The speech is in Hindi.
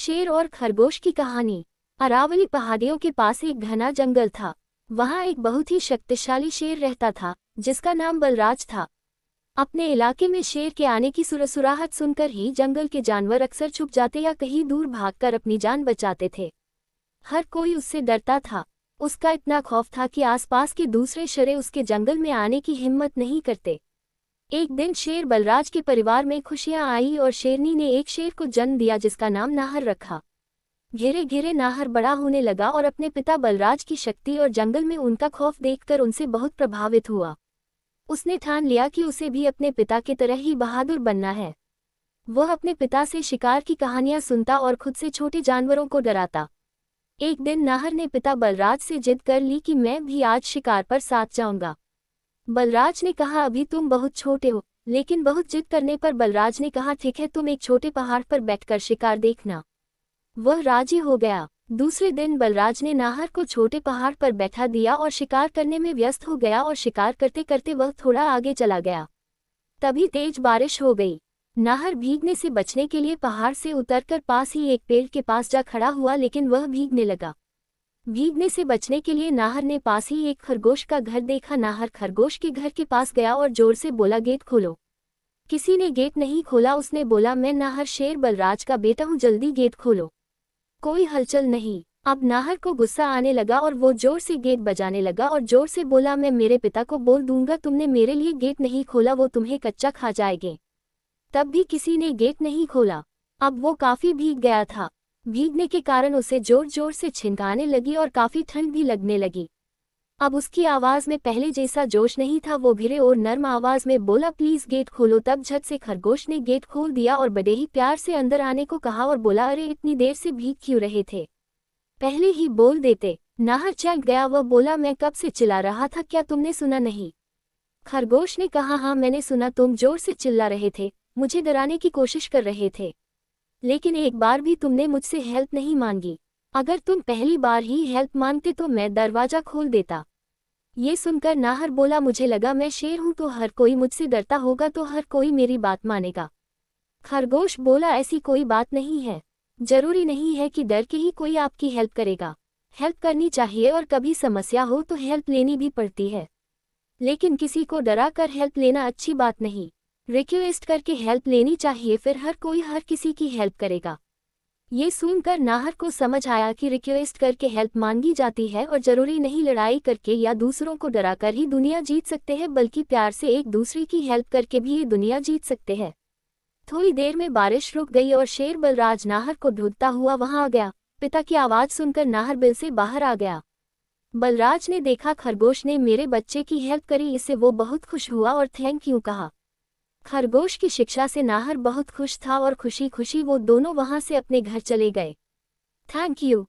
शेर और खरगोश की कहानी। अरावली पहाड़ियों के पास एक घना जंगल था। वहां एक बहुत ही शक्तिशाली शेर रहता था जिसका नाम बलराज था। अपने इलाके में शेर के आने की सुरसुराहट सुनकर ही जंगल के जानवर अक्सर छुप जाते या कहीं दूर भागकर अपनी जान बचाते थे। हर कोई उससे डरता था। उसका इतना खौफ था कि आसपास के दूसरे शेर उसके जंगल में आने की हिम्मत नहीं करते। एक दिन शेर बलराज के परिवार में खुशियां आई और शेरनी ने एक शेर को जन्म दिया जिसका नाम नाहर रखा। धीरे धीरे नाहर बड़ा होने लगा और अपने पिता बलराज की शक्ति और जंगल में उनका खौफ देखकर उनसे बहुत प्रभावित हुआ। उसने ठान लिया कि उसे भी अपने पिता की तरह ही बहादुर बनना है। वह अपने पिता से शिकार की कहानियां सुनता और खुद से छोटे जानवरों को डराता। एक दिन नाहर ने पिता बलराज से जिद कर ली कि मैं भी आज शिकार पर साथ जाऊंगा। बलराज ने कहा अभी तुम बहुत छोटे हो, लेकिन बहुत जिद करने पर बलराज ने कहा ठीक है, तुम एक छोटे पहाड़ पर बैठकर शिकार देखना। वह राजी हो गया। दूसरे दिन बलराज ने नाहर को छोटे पहाड़ पर बैठा दिया और शिकार करने में व्यस्त हो गया और शिकार करते करते वह थोड़ा आगे चला गया। तभी तेज बारिश हो गई। नाहर भीगने से बचने के लिए पहाड़ से उतरकर पास ही एक पेड़ के पास जा खड़ा हुआ, लेकिन वह भीगने लगा। भीगने से बचने के लिए नाहर ने पास ही एक खरगोश का घर देखा। नाहर खरगोश के घर के पास गया और जोर से बोला गेट खोलो। किसी ने गेट नहीं खोला। उसने बोला मैं नाहर शेर बलराज का बेटा हूँ, जल्दी गेट खोलो। कोई हलचल नहीं। अब नाहर को गुस्सा आने लगा और वो जोर से गेट बजाने लगा और जोर से बोला मैं मेरे पिता को बोल दूंगा तुमने मेरे लिए गेट नहीं खोला, वो तुम्हें कच्चा खा जाएंगे। तब भी किसी ने गेट नहीं खोला। अब वो काफी भीग गया था। भीगने के कारण उसे जोर जोर से छिंकाने लगी और काफी ठंड भी लगने लगी। अब उसकी आवाज में पहले जैसा जोश नहीं था। वो धीरे और नर्म आवाज में बोला प्लीज गेट खोलो। तब झट से खरगोश ने गेट खोल दिया और बड़े ही प्यार से अंदर आने को कहा और बोला अरे इतनी देर से भीग क्यों रहे थे, पहले ही बोल देते। नाहर चौंक गया। वह बोला मैं कब से चिल्ला रहा था, क्या तुमने सुना नहीं? खरगोश ने कहा हाँ मैंने सुना, तुम जोर से चिल्ला रहे थे, मुझे डराने की कोशिश कर रहे थे, लेकिन एक बार भी तुमने मुझसे हेल्प नहीं मांगी। अगर तुम पहली बार ही हेल्प मांगते तो मैं दरवाजा खोल देता। ये सुनकर नाहर बोला मुझे लगा मैं शेर हूं तो हर कोई मुझसे डरता होगा, तो हर कोई मेरी बात मानेगा। खरगोश बोला ऐसी कोई बात नहीं है, जरूरी नहीं है कि डर के ही कोई आपकी हेल्प करेगा। हेल्प करनी चाहिए और कभी समस्या हो तो हेल्प लेनी भी पड़ती है, लेकिन किसी को डरा कर हेल्प लेना अच्छी बात नहीं। रिक्वेस्ट करके हेल्प लेनी चाहिए, फिर हर कोई हर किसी की हेल्प करेगा। ये सुनकर नाहर को समझ आया कि रिक्वेस्ट करके हेल्प मांगी जाती है और जरूरी नहीं लड़ाई करके या दूसरों को डराकर ही दुनिया जीत सकते हैं, बल्कि प्यार से एक दूसरे की हेल्प करके भी ये दुनिया जीत सकते हैं। थोड़ी देर में बारिश रुक गई और शेर बलराज नाहर को ढूंढता हुआ वहां आ गया। पिता की आवाज सुनकर नाहर बिल से बाहर आ गया। बलराज ने देखा खरगोश ने मेरे बच्चे की हेल्प करी, इससे वो बहुत खुश हुआ और थैंक यू कहा। खरगोश की शिक्षा से नाहर बहुत खुश था और खुशी खुशी वो दोनों वहां से अपने घर चले गए। Thank you.